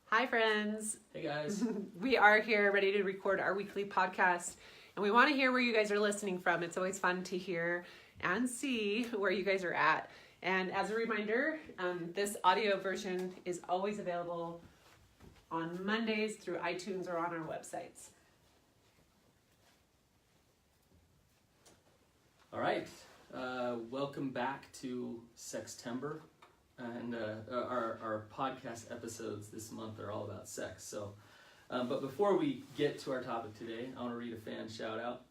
Hi, friends. Hey, guys. We are here ready to record our weekly podcast, and we want to hear where you guys are listening from. It's always fun to hear and see where you guys are at. And as a reminder, this audio version is always available on Mondays through iTunes or on our websites. All right. Welcome back to Sextember. And our podcast episodes this month are all about sex. So, but before we get to our topic today, I want to read a fan shout out.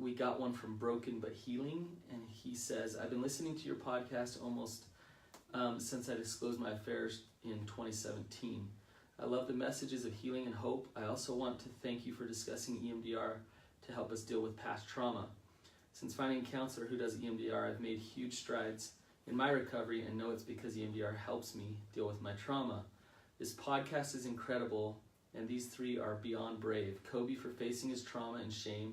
We got one from Broken But Healing, and he says, I've been listening to your podcast almost since I disclosed my affairs in 2017. I love the messages of healing and hope. I also want to thank you for discussing EMDR to help us deal with past trauma. Since finding a counselor who does EMDR, I've made huge strides in my recovery and know it's because EMDR helps me deal with my trauma. This podcast is incredible, and these three are beyond brave. Coby for facing his trauma and shame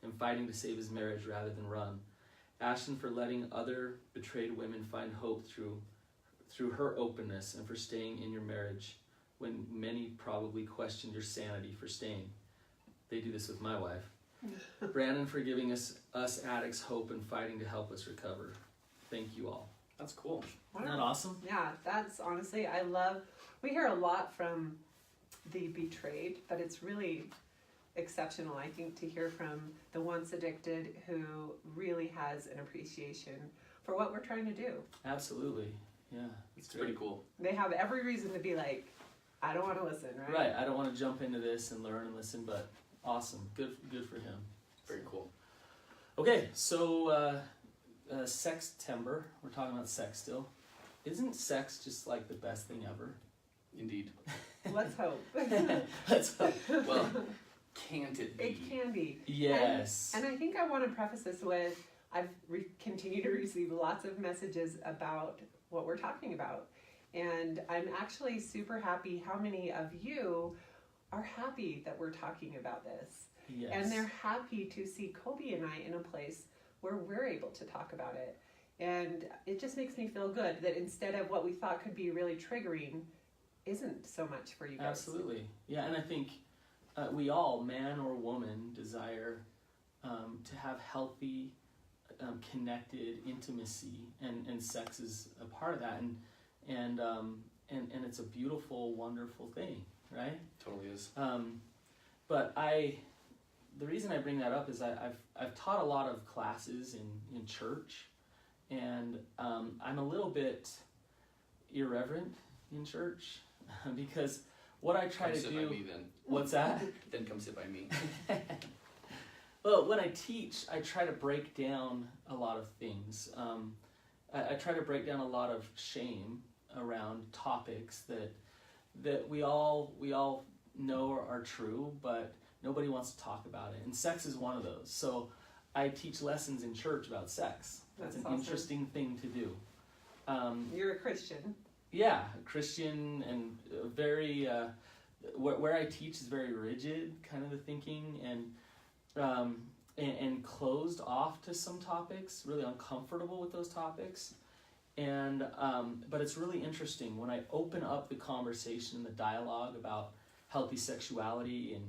and fighting to save his marriage rather than run. Ashlynn for letting other betrayed women find hope through her openness, and for staying in your marriage when many probably questioned your sanity for staying. They do this with my wife. Brannon for giving us addicts hope and fighting to help us recover. Thank you all. That's cool. Isn't that awesome? Yeah, that's honestly, we hear a lot from the betrayed, but it's really exceptional, I think, to hear from the once addicted who really has an appreciation for what we're trying to do. Absolutely. Yeah. It's pretty cool. They have every reason to be like, I don't want to listen, right? Right. I don't want to jump into this and learn and listen, but awesome. Good for him. Very cool. Okay, so Sextember. We're talking about sex still. Isn't sex just like the best thing ever? Indeed. Let's hope. Let's hope. Well, can't it be? It can be. Yes. And I think I want to preface this with, I've continued to receive lots of messages about what we're talking about. And I'm actually super happy how many of you are happy that we're talking about this. Yes. And they're happy to see Coby and I in a place where we're able to talk about it. And it just makes me feel good that instead of what we thought could be really triggering, isn't so much for you guys. Absolutely. Yeah, and I think we all, man or woman, desire to have healthy, connected intimacy, and sex is a part of that. And it's a beautiful, wonderful thing, right? Totally is. But the reason I bring that up is I've taught a lot of classes in church, and I'm a little bit irreverent in church because what I try come to sit do. by me, then. What's that? Then come sit by me. Well, when I teach, I try to break down a lot of things. I try to break down a lot of shame around topics that we all know are true, but nobody wants to talk about it. And sex is one of those. So I teach lessons in church about sex. That's an awesome. interesting thing to do. You're a Christian. Yeah, a Christian, and very, where I teach is very rigid, kind of the thinking, and closed off to some topics, really uncomfortable with those topics. And but it's really interesting when I open up the conversation and the dialogue about healthy sexuality and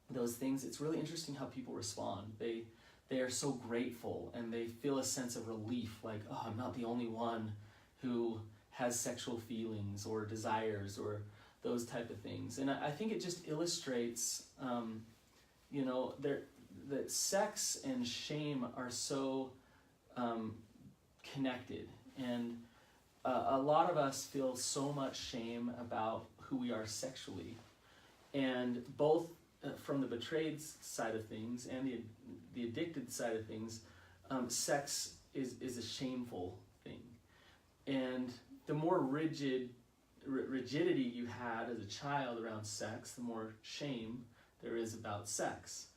those things. It's really interesting how people respond. They are so grateful, and they feel a sense of relief, like, oh, I'm not the only one who has sexual feelings or desires or those type of things. And I think it just illustrates, that sex and shame are so connected. And a lot of us feel so much shame about who we are sexually. And both from the betrayed side of things and the addicted side of things, sex is a shameful thing. And the more rigidity you had as a child around sex, the more shame there is about sex.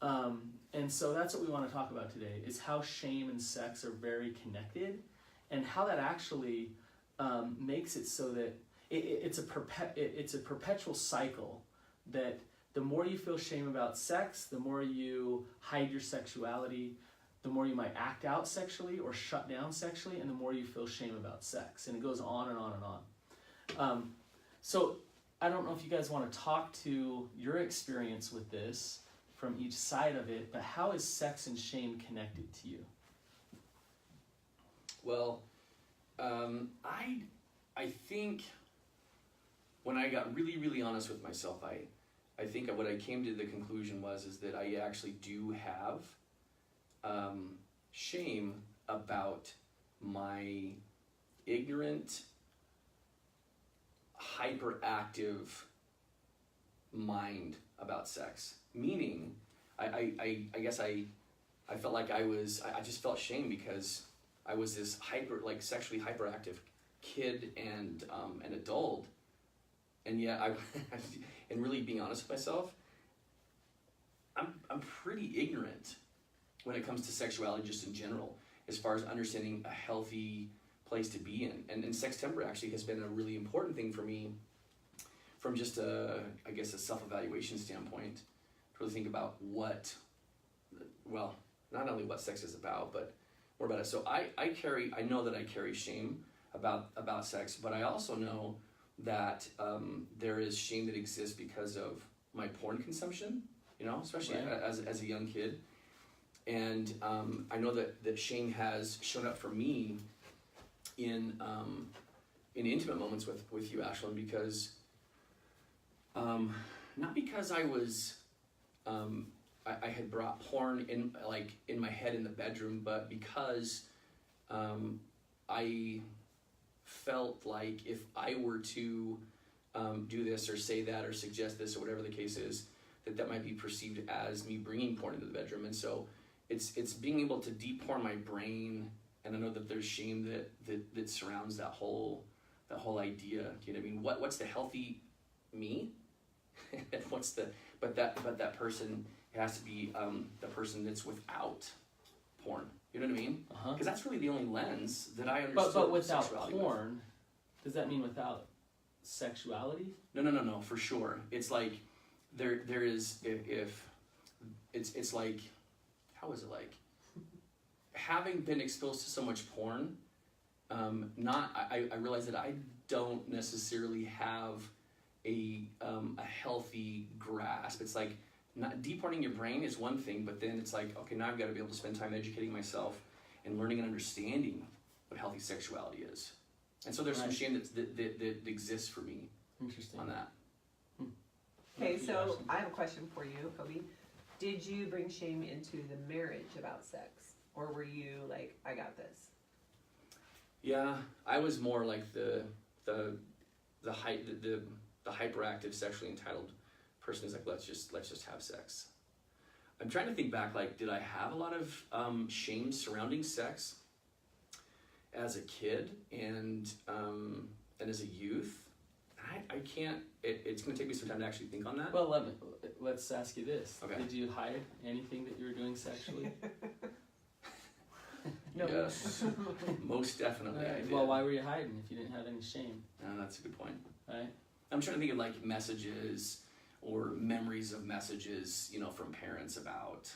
And so that's what we want to talk about today, is how shame and sex are very connected, and how that actually makes it so that it's a perpetual cycle, that the more you feel shame about sex, the more you hide your sexuality, the more you might act out sexually or shut down sexually, and the more you feel shame about sex. And it goes on and on and on. So I don't know if you guys want to talk to your experience with this from each side of it, but how is sex and shame connected to you? Well, I think when I got really, really honest with myself, I think what I came to the conclusion is that I actually do have shame about my ignorant, hyperactive mind about sex. Meaning, I guess I felt like I just felt shame because I was this sexually hyperactive kid and an adult, and yet and really being honest with myself, I'm pretty ignorant when it comes to sexuality just in general, as far as understanding a healthy place to be in. And Sextember actually has been a really important thing for me from just a self-evaluation standpoint, to really think about not only what sex is about, but more about it. So I know that I carry shame about sex, but I also know that there is shame that exists because of my porn consumption, especially right. as a young kid. And I know that shame has shown up for me in intimate moments with you, Ashlynn, because not because I was I had brought porn in my head in the bedroom, but because I felt like if I were to do this or say that or suggest this or whatever the case is, that might be perceived as me bringing porn into the bedroom. And so it's being able to de-porn my brain, and I know that there's shame that surrounds that whole idea. Do you know what I mean? What's the healthy me? And but that person has to be the person that's without porn. You know what I mean? Because that's really the only lens that I understood. But without porn, does that mean without sexuality? No, for sure. It's like there is if it's like, how is it like? Having been exposed to so much porn, I realize that I don't necessarily have a healthy grasp. It's like de-porning your brain is one thing, but then it's like, okay, now I've got to be able to spend time educating myself and learning and understanding what healthy sexuality is. And so there's some shame that exists for me. Interesting. On that. Okay, so I have a question for you, Coby. Did you bring shame into the marriage about sex, or were you like, I got this? Yeah, I was more like the hyperactive, sexually entitled person who's like, let's just have sex. I'm trying to think back, like, did I have a lot of shame surrounding sex as a kid and as a youth? I can't. It's going to take me some time to actually think on that. Well, let's ask you this. Okay. Did you hide anything that you were doing sexually? No. Yes, most definitely I did. Well, why were you hiding if you didn't have any shame? That's a good point. Right? I'm trying to think of like messages or memories of messages, from parents about,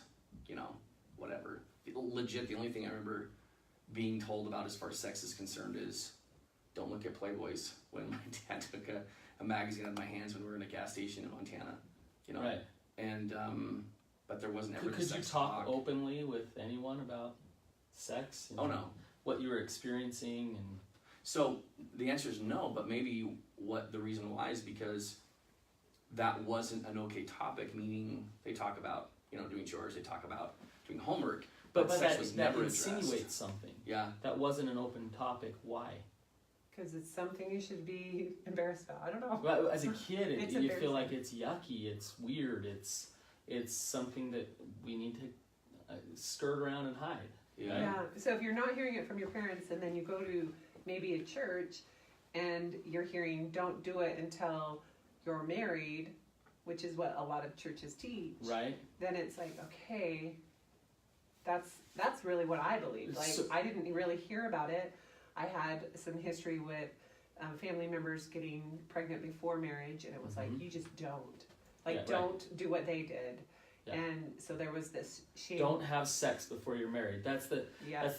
whatever. Legit, the only thing I remember being told about as far as sex is concerned is don't look at Playboys, when my dad took a magazine out of my hands when we were in a gas station in Montana, Right. And, but there wasn't ever Could you sex talk openly with anyone about sex? Oh, no. What you were experiencing and... So the answer is no, but maybe the reason why is because that wasn't an okay topic, meaning they talk about, doing chores, they talk about doing homework, but sex was never addressed. Insinuates something. Yeah. That wasn't an open topic. Why? Because it's something you should be embarrassed about. I don't know. Well, as a kid, you feel like embarrassing. it's yucky, it's weird, it's something that we need to skirt around and hide. Yeah. So if you're not hearing it from your parents, and then you go to maybe a church, and you're hearing don't do it until you're married, which is what a lot of churches teach. Right. Then it's like, okay, that's really what I believe. Like, I didn't really hear about it. I had some history with family members getting pregnant before marriage, and it was like, you just don't. Like, don't do what they did. Yeah. And so there was this shame. Don't have sex before you're married. That's the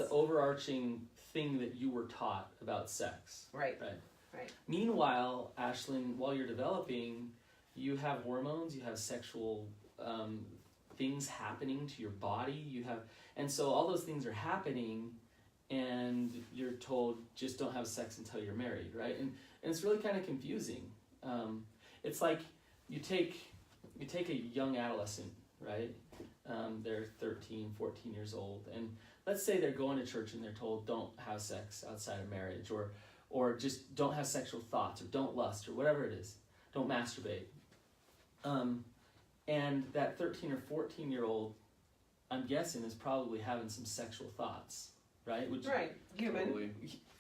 overarching thing that you were taught about sex. Right. Right. Meanwhile, Ashlynn, while you're developing, you have hormones, you have sexual things happening to your body, and so all those things are happening, and you're told just don't have sex until you're married, right? And it's really kind of confusing. It's like you take a young adolescent, right? They're 13, 14 years old, and let's say they're going to church and they're told don't have sex outside of marriage, or just don't have sexual thoughts, or don't lust, or whatever it is, don't masturbate. And that 13 or 14 year old, I'm guessing, is probably having some sexual thoughts, right? Right, human. Totally.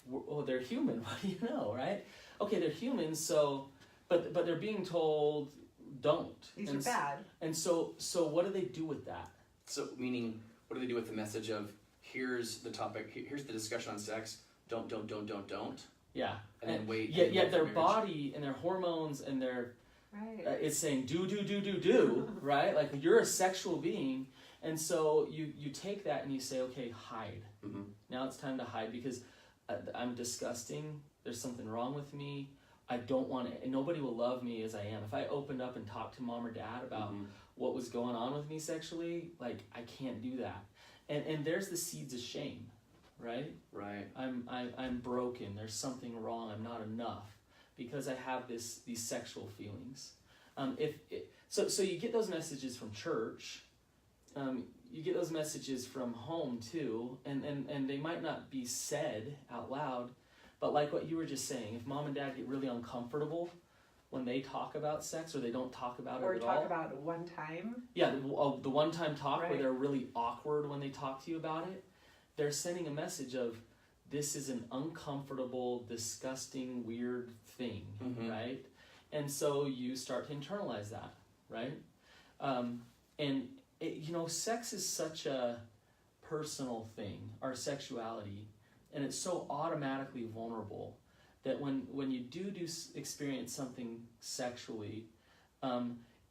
Well, they're human. What do you know, right? Okay, they're humans. So, but they're being told don't. These are bad. And so what do they do with that? So, meaning, what do they do with the message of here's the topic, here's the discussion on sex, don't. Yeah. And then wait. Yeah, their body and their hormones and their Right. it's saying do, right? Like you're a sexual being, and so you take that and you say, okay, hide. Mm-hmm. Now it's time to hide because I'm disgusting. There's something wrong with me. I don't want it. And nobody will love me as I am. If I opened up and talked to mom or dad about what was going on with me sexually, like I can't do that. And there's the seeds of shame, right? Right. I'm broken. There's something wrong. I'm not enough because I have these sexual feelings. So you get those messages from church. You get those messages from home too, and they might not be said out loud, but like what you were just saying, if mom and dad get really uncomfortable when they talk about sex or they don't talk about it Or at talk all. about it one time. Yeah, the one-time talk Right. where they're really awkward when they talk to you about it, they're sending a message of this is an uncomfortable, disgusting, weird thing, right? And so you start to internalize that, right? And sex is such a personal thing, our sexuality, and it's so automatically vulnerable that when you do experience something sexually,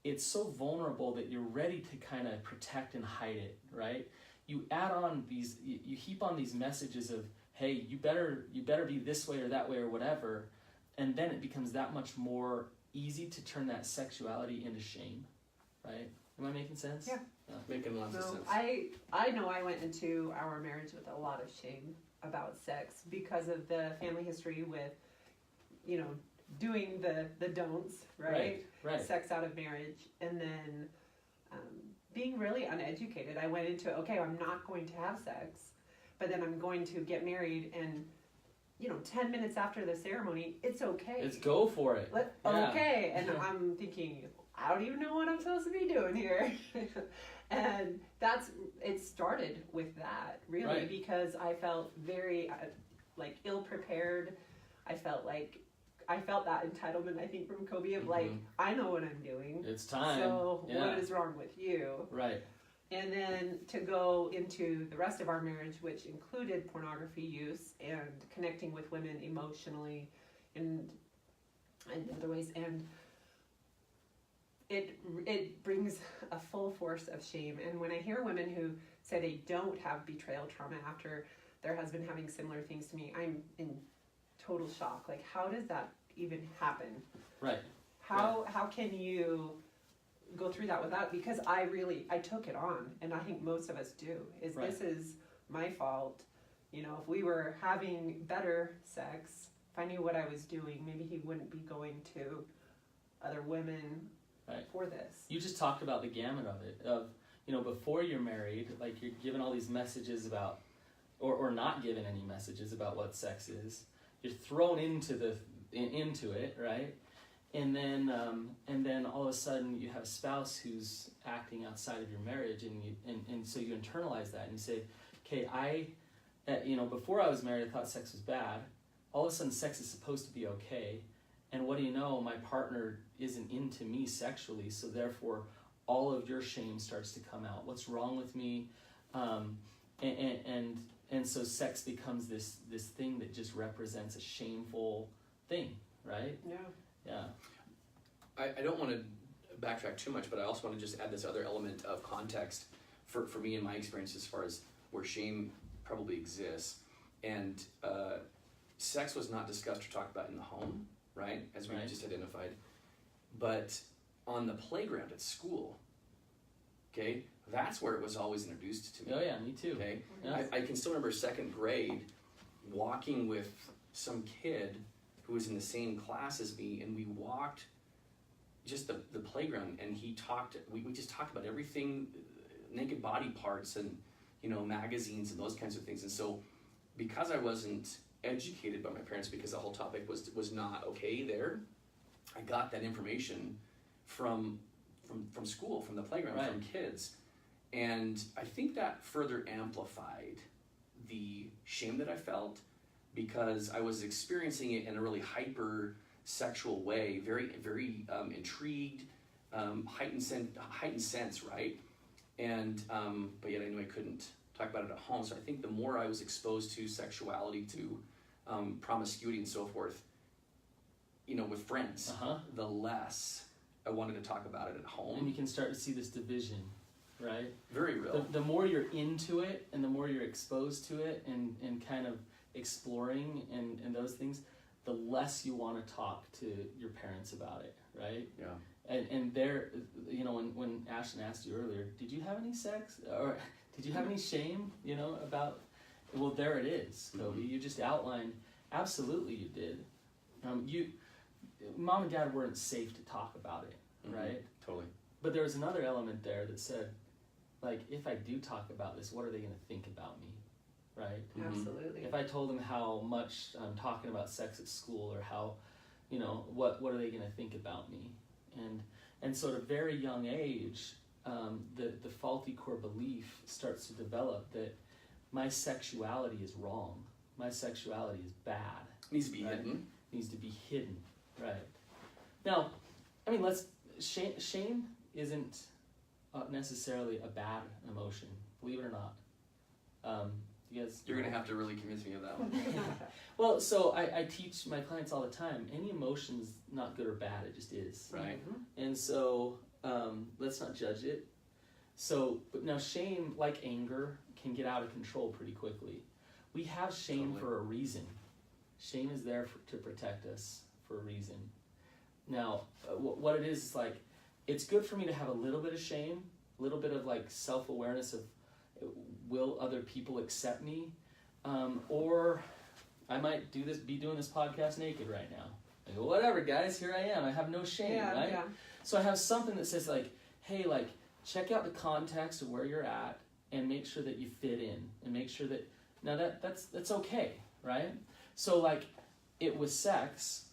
it's so vulnerable that you're ready to kind of protect and hide it, right? You add on you heap on these messages of, hey, you better be this way or that way or whatever, and then it becomes that much more easy to turn that sexuality into shame, right? Am I making sense? Yeah. Making lots of No, sense. I know I went into our marriage with a lot of shame about sex because of the family history with, doing the don'ts, right? Right. Sex out of marriage, and then being really uneducated. I went into, okay, I'm not going to have sex, but then I'm going to get married, and 10 minutes after the ceremony, it's okay. Let's go for it. Okay, and I'm thinking, I don't even know what I'm supposed to be doing here. And it started with that, really, Right. because I felt very, ill-prepared. I felt that entitlement, I think, from Coby of I know what I'm doing. It's time. So Yeah. what is wrong with you? Right. And then to go into the rest of our marriage, which included pornography use and connecting with women emotionally and other ways, and it brings a full force of shame. And when I hear women who say they don't have betrayal trauma after their husband having similar things to me, I'm in total shock. Like, how does that even happen? Right. How can you go through that without? Because I took it on, and I think most of us do. Right. This is my fault. If we were having better sex, if I knew what I was doing, maybe he wouldn't be going to other women for this. You just talked about the gamut of it. Before you're married, like you're given all these messages about, or not given any messages about what sex is. You're thrown into it, right? And then all of a sudden you have a spouse who's acting outside of your marriage, and so you internalize that and you say, okay, before I was married, I thought sex was bad. All of a sudden, sex is supposed to be okay, and what do you know? My partner isn't into me sexually, so therefore, all of your shame starts to come out. What's wrong with me? And so sex becomes this thing that just represents a shameful thing, right? Yeah. Yeah. I don't want to backtrack too much, but I also want to just add this other element of context for me and my experience as far as where shame probably exists. And sex was not discussed or talked about in the home, right? As we Right. just identified. But on the playground at school, okay, that's where it was always introduced to me. Oh yeah, me too. Okay, Yeah. I can still remember second grade walking with some kid who was in the same class as me, and we walked just the playground, and we just talked about everything, naked body parts and, you know, magazines and those kinds of things. And so because I wasn't educated by my parents, because the whole topic was not okay there, I got that information from school, from the playground, Right. from kids. And I think that further amplified the shame that I felt, because I was experiencing it in a really hyper sexual way, very, very intrigued, heightened sense, right? And but yet I knew I couldn't talk about it at home. So I think the more I was exposed to sexuality, to promiscuity and so forth, you know, with friends, the less I wanted to talk about it at home. And you can start to see this division, right? Very real. The more you're into it and the more you're exposed to it and kind of exploring and those things, the less you want to talk to your parents about it, right? Yeah. And there, you know, when Ashlynn asked you earlier, did you have any sex? Or did you have any shame, you know, about, well, there it is, Coby. You just outlined, absolutely you did. Mom and Dad weren't safe to talk about it, right? Totally. But there was another element there that said, like, if I do talk about this, what are they going to think about me, right? Absolutely. If I told them how much I'm talking about sex at school, or how, you know, what are they going to think about me? And so at a very young age, the faulty core belief starts to develop that my sexuality is wrong. My sexuality is bad. Needs to be right? hidden. Needs to be hidden, right? Now, I mean, shame isn't necessarily a bad emotion, believe it or not. You guys, You're gonna have to really convince me of that one. Well, so I teach my clients all the time, any emotion's not good or bad, it just is. Right. And so let's not judge it. So, but now shame, like anger, can get out of control pretty quickly. We have shame Totally. for a reason. Shame is there to protect us for a reason. Now, what it is like, it's good for me to have a little bit of shame, a little bit of like self-awareness of, will other people accept me? Or I might be doing this podcast naked right now. I go, whatever, guys, here I am. I have no shame, right? Yeah. So I have something that says like, hey, like, check out the context of where you're at and make sure that you fit in and make sure that, now that's okay, right? So like, it was sex,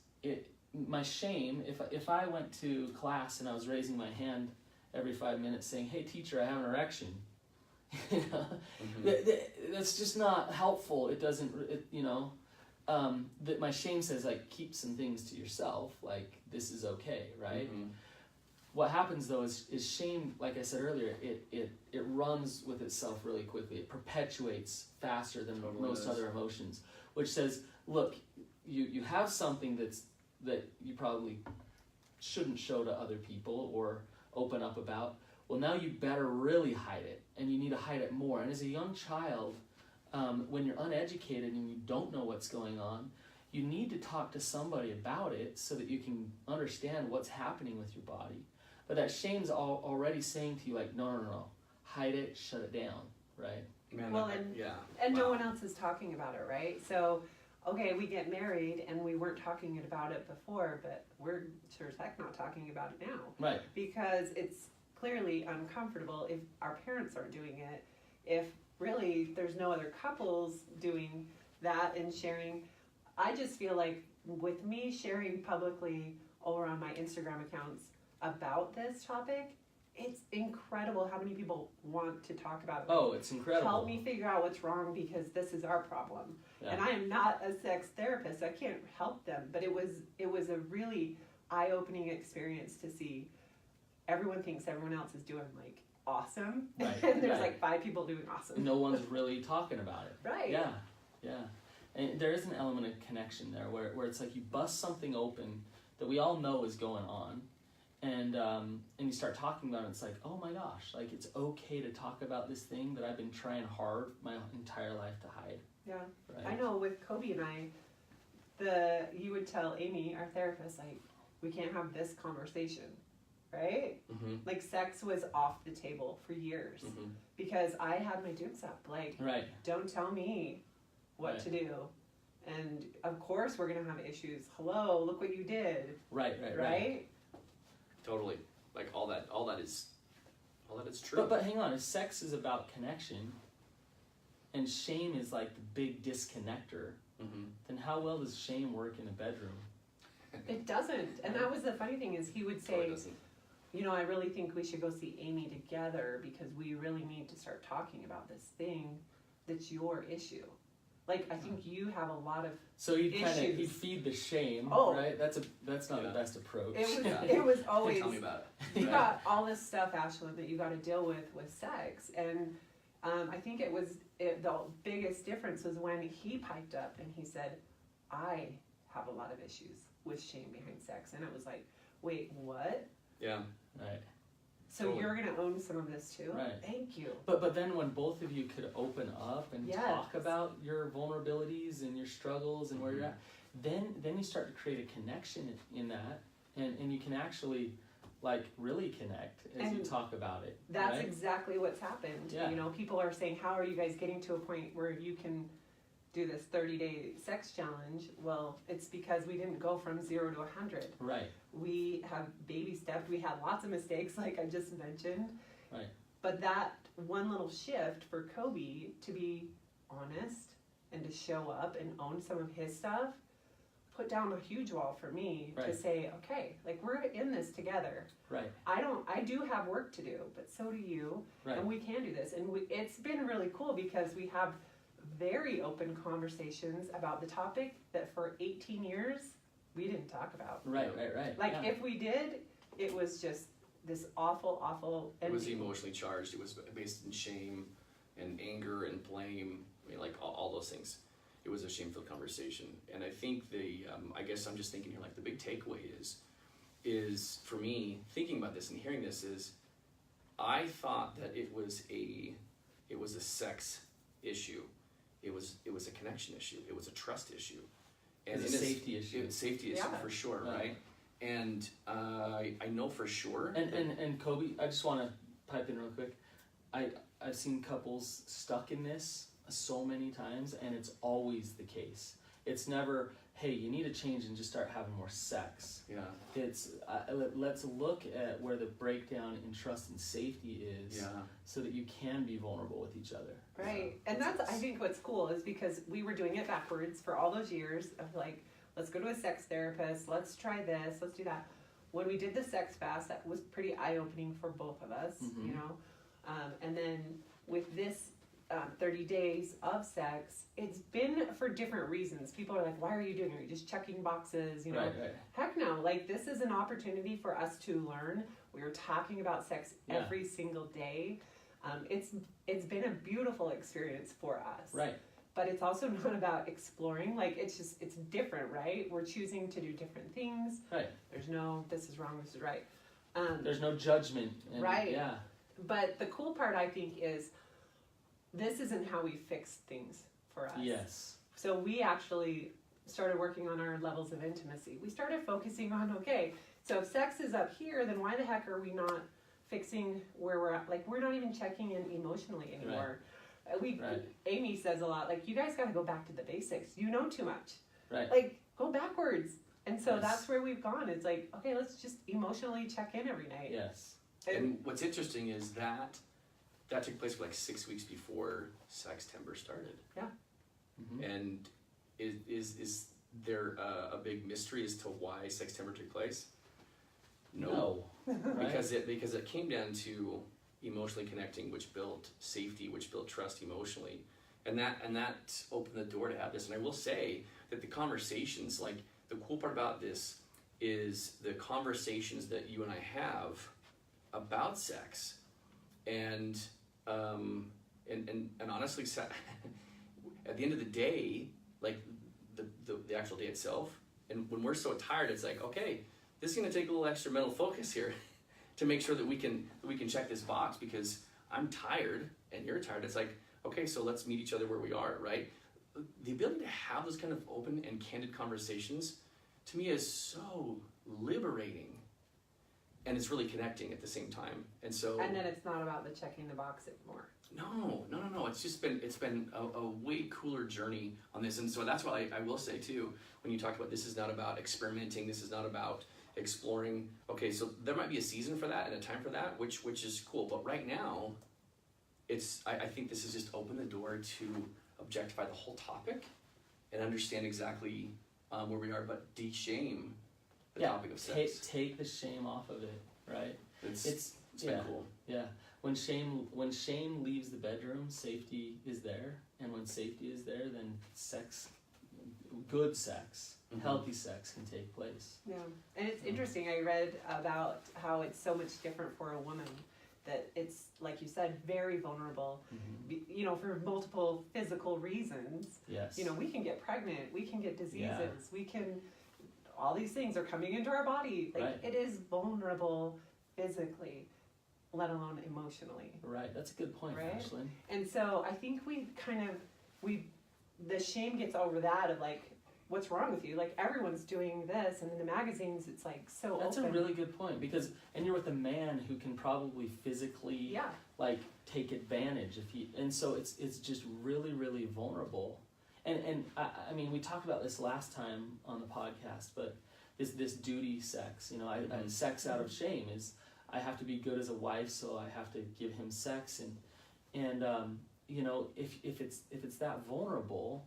my shame, if I went to class and I was raising my hand every 5 minutes saying, hey teacher, I have an erection, you know, that's just not helpful. It doesn't, you know, that my shame says like, keep some things to yourself, like this is okay, right? What happens though is shame, like I said earlier, it runs with itself really quickly. It perpetuates faster than most other emotions, which says, look, you have something that you probably shouldn't show to other people or open up about. Well, now you better really hide it, and you need to hide it more. And as a young child, when you're uneducated and you don't know what's going on, you need to talk to somebody about it so that you can understand what's happening with your body. But that shame's already saying to you, like, no, hide it, shut it down, right? Man, Well, and wow. no one else is talking about it, right? So, okay, we get married and we weren't talking about it before, but we're sure as heck not talking about it now. Right. Because it's clearly uncomfortable if our parents aren't doing it, if really there's no other couples doing that and sharing. I just feel like with me sharing publicly over on my Instagram accounts about this topic, it's incredible how many people want to talk about it. Oh, it's incredible. Help me figure out what's wrong because this is our problem. Yeah. And I am not a sex therapist. I can't help them, but it was a really eye-opening experience to see everyone thinks everyone else is doing like awesome. Right, And there's right. like 5 people doing awesome. No one's really talking about it. Right. Yeah. And there is an element of connection there where it's like you bust something open that we all know is going on, and you start talking about it, it's like, oh my gosh, like it's okay to talk about this thing that I've been trying hard my entire life to hide. Yeah. Right? I know with Coby and I, you would tell Amy, our therapist, like, we can't have this conversation, right? Mm-hmm. Like, sex was off the table for years Mm-hmm. because I had my dukes up. Like, Right. don't tell me what Right. to do. And of course we're gonna have issues. Hello, look what you did, Right. right? Totally. Like all that is true. But hang on, if sex is about connection, and shame is like the big disconnector, Mm-hmm. then how well does shame work in a bedroom? It doesn't. And that was the funny thing is he would Totally say, doesn't. you know, I really think we should go see Amy together because we really need to start talking about this thing that's your issue. Like, I think you have a lot of, So he'd Issues. feed the shame, Oh. right? That's not Yeah. the best approach. Yeah. it was always, Tell me about it. you got all this stuff, Ashlynn, that you got to deal with sex. And I think the biggest difference was when he piped up and he said, I have a lot of issues with shame behind sex. And it was like, wait, what? Yeah. Right. So Totally. you're going to own some of this too? Right. Thank you. But then when both of you could open up and Yes. talk about your vulnerabilities and your struggles and where you're at, then you start to create a connection in that, and you can actually like really connect as you And talk about it. That's right? exactly what's happened. Yeah. You know, people are saying, how are you guys getting to a point where you can do this 30-day sex challenge? Well, it's because we didn't go from 0 to 100. Right. We have baby stepped. We had lots of mistakes, like I just mentioned. Right. But that one little shift for Coby to be honest and to show up and own some of his stuff put down a huge wall for me to Right. say, okay, like we're in this together. Right. I do have work to do, but so do you. Right. And we can do this. And it's been really cool because we have very open conversations about the topic that for 18 years we didn't talk about. Right. Like yeah. if we did, it was just this awful It was ending. emotionally charged. It was based in shame and anger and blame. I mean, like all those things. It was a shameful conversation. And I think I guess I'm just thinking here, like the big takeaway is for me thinking about this and hearing this is, I thought that it was a sex issue. It was a connection issue. It was a trust issue. It's a it is- safety issue. It's a safety issue Yeah. for sure, Yeah. right? And I know for sure. And Coby, I just want to pipe in real quick. I've seen couples stuck in this so many times, and it's always the case. It's never, hey, you need to change and just start having more sex. Yeah. It's let's look at where the breakdown in trust and safety is, Yeah. so that you can be vulnerable with each other. Right. And that's, I think what's cool is because we were doing it backwards for all those years of like, let's go to a sex therapist, let's try this, let's do that. When we did the sex fast, that was pretty eye-opening for both of us, Mhm. you know. And then with this 30 days of sex, it's been for different reasons. People are like, why are you doing it? Are you just checking boxes? You know, Right. heck no. Like, this is an opportunity for us to learn. We are talking about sex Yeah. every single day. It's been a beautiful experience for us. Right. But it's also not about exploring. Like, it's different, right? We're choosing to do different things. Right. There's no, this is wrong, this is right. There's no judgment. And, Right. Yeah. But the cool part, I think, is this isn't how we fix things for us. Yes. So we actually started working on our levels of intimacy. We started focusing on, okay, so if sex is up here, then why the heck are we not fixing where we're at? Like, we're not even checking in emotionally anymore. Right. Amy says a lot, like, you guys got to go back to the basics. You know too much. Right. Like, go backwards. And so Yes. that's where we've gone. It's like, okay, let's just emotionally check in every night. Yes. And what's interesting is that took place for like 6 weeks before Sextember started. Mm-hmm. And is there a big mystery as to why Sextember took place? No. Right. Because it came down to emotionally connecting, which built safety, which built trust emotionally, and that opened the door to have this. And I will say that the conversations, like the cool part about this, is the conversations that you and I have about sex, and honestly, at the end of the day, like the actual day itself, and when we're so tired, it's like, okay, this is going to take a little extra mental focus here to make sure that we can check this box, because I'm tired and you're tired. It's like, okay, so let's meet each other where we are, right? the ability to have those kind of open and candid conversations, to me, is so liberating, and it's really connecting at the same time. And so, and then it's not about the checking the box anymore. No. It's been a way cooler journey on this, and so that's why I will say too, when you talk about this is not about experimenting, this is not about exploring. Okay, so there might be a season for that and a time for that, which is cool. But right now, I think this has just opened the door to objectify the whole topic and understand exactly where we are, but de-shame the topic of sex. Take the shame off of it, right? It's been cool. Yeah. When shame leaves the bedroom, safety is there, and when safety is there, then sex, good sex, healthy sex can take place. Yeah, and it's interesting. I read about how it's so much different for a woman, that it's, like you said, very vulnerable, you know, for multiple physical reasons. Yes. You know, we can get pregnant, we can get diseases, we can, all these things are coming into our body. Like, it is vulnerable physically, let alone emotionally. Right, that's a good point, right? Ashlynn. And so I think the shame gets over that of like, what's wrong with you? Like, everyone's doing this, and in the magazines it's like so That's open. a really good point, because, and you're with a man who can probably physically like take advantage and so it's just really, really vulnerable. And I mean, we talked about this last time on the podcast, but this duty sex, you know, sex out of shame is, I have to be good as a wife, so I have to give him sex, and you know, if it's that vulnerable,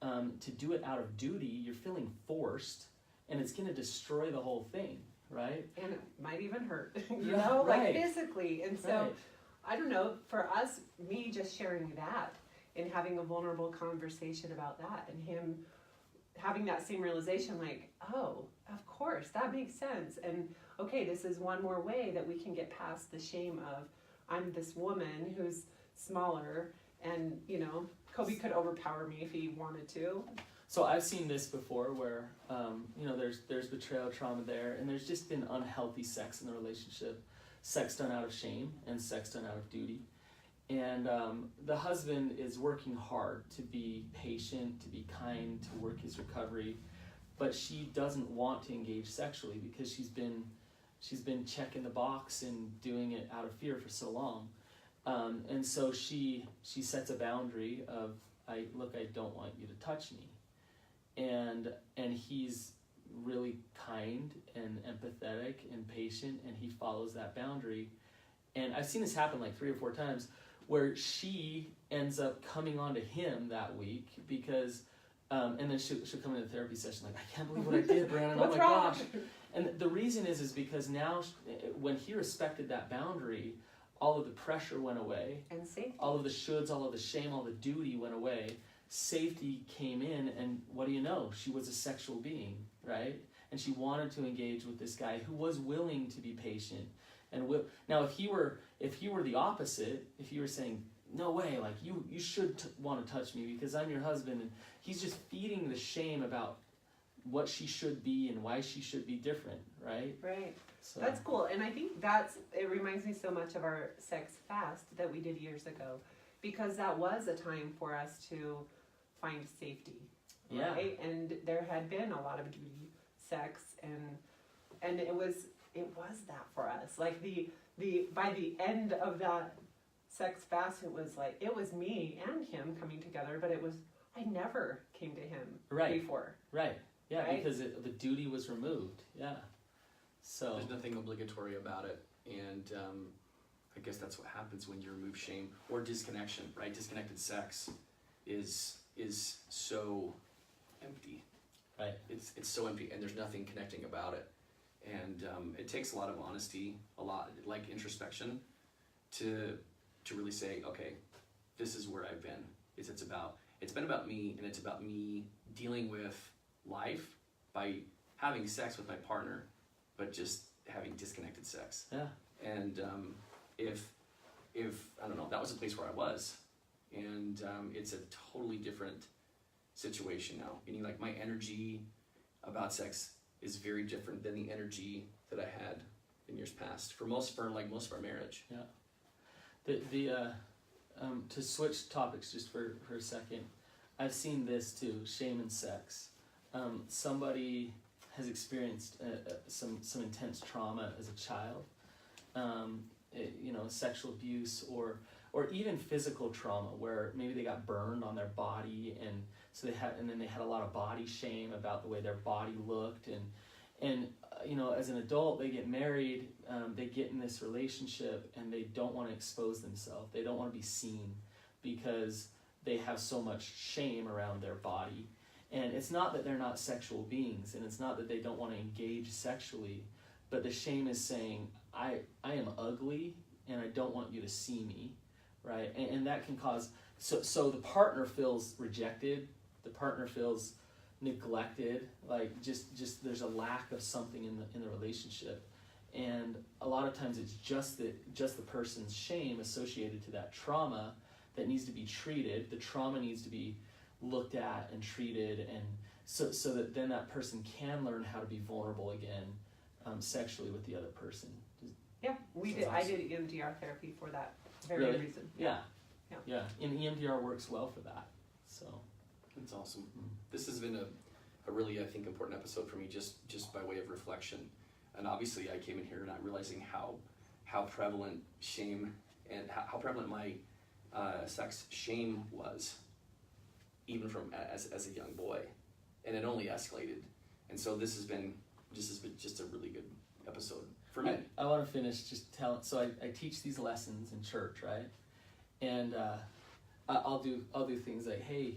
to do it out of duty, you're feeling forced, and it's going to destroy the whole thing, right? And it might even hurt, you know, like physically. And so, I don't know, for us, me just sharing that and having a vulnerable conversation about that, and him having that same realization, like, oh, of course, that makes sense. And okay, this is one more way that we can get past the shame of, I'm this woman who's smaller, and, you know, Coby could overpower me if he wanted to. So I've seen this before where, you know, there's betrayal trauma there, and there's just been unhealthy sex in the relationship, sex done out of shame and sex done out of duty. And the husband is working hard to be patient, to be kind, to work his recovery, but she doesn't want to engage sexually because she's been checking the box and doing it out of fear for so long. And so she sets a boundary of, I don't want you to touch me. And he's really kind and empathetic and patient, and he follows that boundary. And I've seen this happen like 3 or 4 times where she ends up coming onto him that week because, and then she'll come in the therapy session like, I can't believe what I did, Brannon, oh my gosh. And the reason is because now when he respected that boundary, all of the pressure went away. And safety. All of the shoulds, all of the shame, all the duty went away. Safety came in, and what do you know? She was a sexual being, right? And she wanted to engage with this guy who was willing to be patient. And now, if he were the opposite, if you were saying, no way, like you should want to touch me because I'm your husband, and he's just feeding the shame about what she should be and why she should be different, right? Right. So. That's cool. And I think it reminds me so much of our sex fast that we did years ago, because that was a time for us to find safety, right? Yeah. And there had been a lot of duty sex, and it was that for us. Like the by the end of that sex fast, it was me and him coming together, but I never came to him before. Right. Yeah, right? Because the duty was removed. Yeah. So there's nothing obligatory about it, and I guess that's what happens when you remove shame or disconnection. Right, disconnected sex is so empty. Right, it's so empty, and there's nothing connecting about it, and it takes a lot of honesty, a lot like introspection, to really say, okay, this is where I've been. It's been about me, and it's about me dealing with life by having sex with my partner, but just having disconnected sex. Yeah. And if I don't know, that was a place where I was, and it's a totally different situation now. Meaning, like, my energy about sex is very different than the energy that I had in years past. For most of our marriage. Yeah. To switch topics just for a second, I've seen this too, shame and sex. Somebody has experienced some intense trauma as a child, sexual abuse or even physical trauma where maybe they got burned on their body, and so then they had a lot of body shame about the way their body looked, and as an adult they get married, they get in this relationship and they don't want to expose themselves, they don't want to be seen because they have so much shame around their body. And it's not that they're not sexual beings, and it's not that they don't want to engage sexually, but the shame is saying, I am ugly and I don't want you to see me, right? And that can cause, so the partner feels rejected, the partner feels neglected, like just there's a lack of something in the relationship. And a lot of times it's just the person's shame associated to that trauma that needs to be treated. The trauma needs to be looked at and treated, and so that then that person can learn how to be vulnerable again, sexually with the other person. Yeah, we did. Awesome. I did EMDR therapy for that very reason. Yeah. And EMDR works well for that. So that's awesome. Mm-hmm. This has been a really, I think, important episode for me, just by way of reflection. And obviously, I came in here not realizing how prevalent shame and how prevalent my sex shame was, even from as a young boy, and it only escalated. And so this has been just a really good episode for me. I want to finish just telling. So I teach these lessons in church, right? And I'll do things like, hey,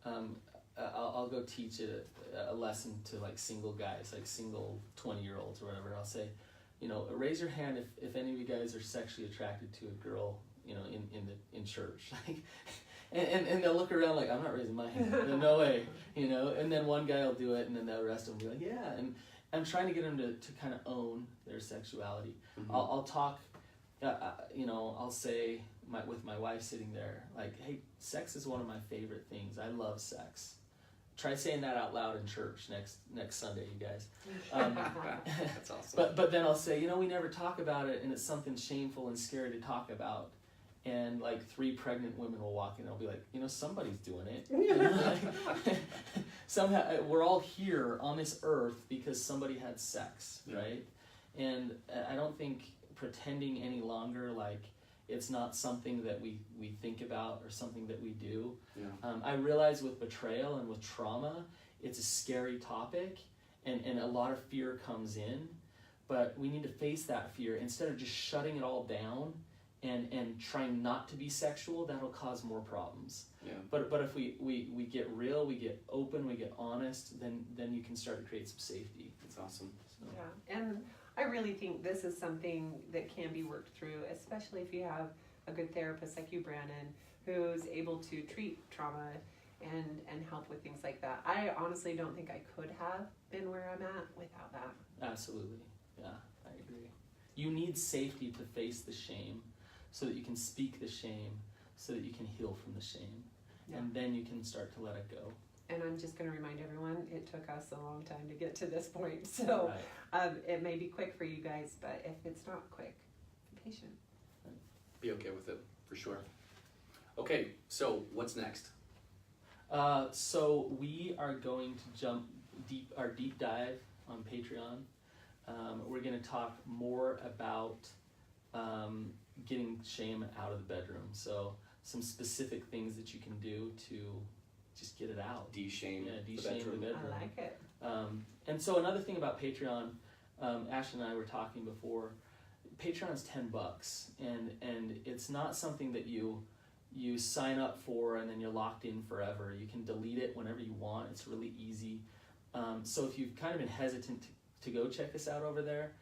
I'll go teach a lesson to like single guys, like single 20-year-olds or whatever. And I'll say, raise your hand if any of you guys are sexually attracted to a girl, in church. And they'll look around like, I'm not raising my hand. No way, And then one guy will do it, and then the rest of them will be like, yeah. And I'm trying to get them to kind of own their sexuality. Mm-hmm. I'll talk, I'll say with my wife sitting there, like, hey, sex is one of my favorite things. I love sex. Try saying that out loud in church next Sunday, you guys. That's awesome. But then I'll say, we never talk about it, and it's something shameful and scary to talk about. And like 3 pregnant women will walk in, and I'll be like, somebody's doing it. Somehow we're all here on this earth because somebody had sex, right? And I don't think pretending any longer like it's not something that we think about or something that we do. Yeah. I realize with betrayal and with trauma, it's a scary topic, and a lot of fear comes in, but we need to face that fear instead of just shutting it all down and trying not to be sexual. That'll cause more problems. Yeah. But if we get real, we get open, we get honest, then you can start to create some safety. That's awesome. So. Yeah, and I really think this is something that can be worked through, especially if you have a good therapist like you, Brannon, who's able to treat trauma and help with things like that. I honestly don't think I could have been where I'm at without that. Absolutely. Yeah, I agree. You need safety to face the shame, so that you can speak the shame, so that you can heal from the shame. Yeah. And then you can start to let it go. And I'm just going to remind everyone, it took us a long time to get to this point. So it may be quick for you guys, but if it's not quick, be patient. Be okay with it, for sure. Okay, so what's next? So we are going to jump our deep dive on Patreon. We're going to talk more about getting shame out of the bedroom. So some specific things that you can do to just get it out. De-shame the bedroom. I like it. And so another thing about Patreon, Ashlynn and I were talking before, Patreon's $10, and it's not something that you sign up for and then you're locked in forever. You can delete it whenever you want. It's really easy. So if you've kind of been hesitant to go check us out over there,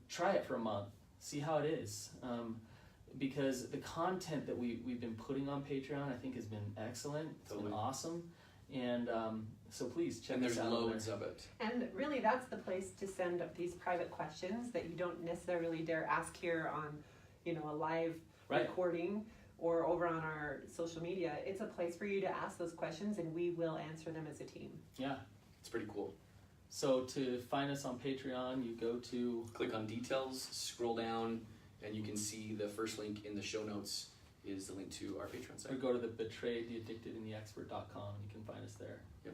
try it for a month. See how it is. Because the content that we've been putting on Patreon, I think, has been excellent. It's been awesome. And so please check us out. And there's loads of it. And really, that's the place to send up these private questions that you don't necessarily dare ask here on, a live recording or over on our social media. It's a place for you to ask those questions, and we will answer them as a team. Yeah. It's pretty cool. So to find us on Patreon, you go to... Click on details, scroll down, and you can see the first link in the show notes. is the link to our Patreon Or site. go to the betrayed, the addicted, and the expert.com, and you can find us there. Yep.